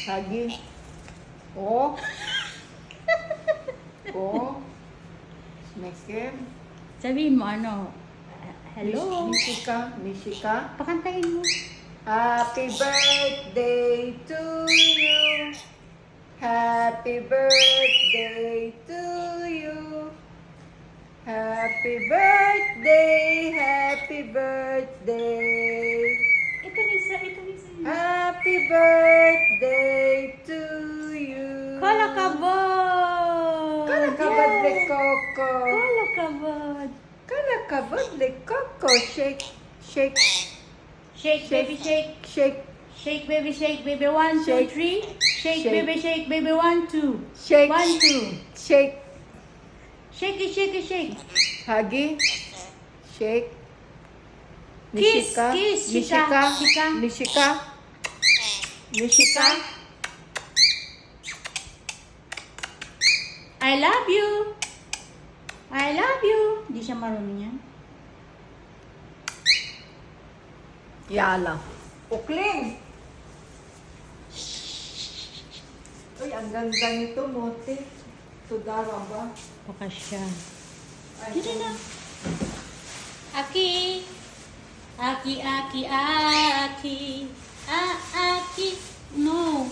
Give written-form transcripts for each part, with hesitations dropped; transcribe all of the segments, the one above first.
Hagi. Oh. Oh. Smacker. Sabihin mo ano? Hello? Mishika. Pakantayin mo. Happy birthday to you. Happy birthday to you. Happy birthday, happy birthday. Ito Lisa. Happy birthday to you. Kala kabod! Kalakabad le Coco. Kala kabod! Kalakabad le Coco. Shake, shake, Shake, baby, shake. shake, Shake, baby, shake, baby. 1, 2, Shake. 3. Shake, Shake. baby, shake, baby. 1, 2. shake, 1, 2. shake. Shake it, shake it, shake. Hagi, shake. Kiss, Mishika, kiss, Mishika, Shika. Mishika, Mishika. I love you. I love you. Hindi siya marunong yan. Yala. Ukling. Uy, ang ganda nito, Mote. Sudara ba? Baka siya. Ay, Dito na. Aki. Aki, aki, aki. Aki. No.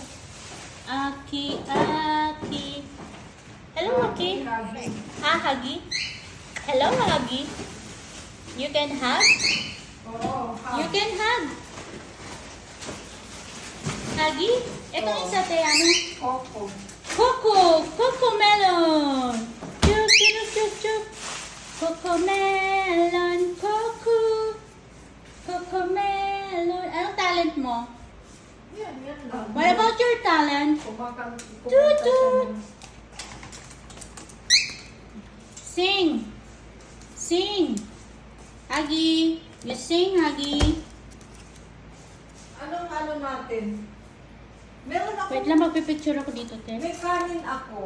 Aki, aki. Hello, Aki. Hagi. Hagi. Hello, Hagi. You can hug? Oo, You can hug. Hagi? Itong isa, te, ano? Coco. Coco melon. Chup, chup, chup, chup. Coco melon, Coco melon. Anong talent mo? Yan lang. What about your talent? Kumakanta Toot, siya toot. ng- Sing. Sing. Hagi. You sing, Hagi. Anong ano natin? Meron ako, Wait lang, magpipicture ako dito, te. may kanin ako.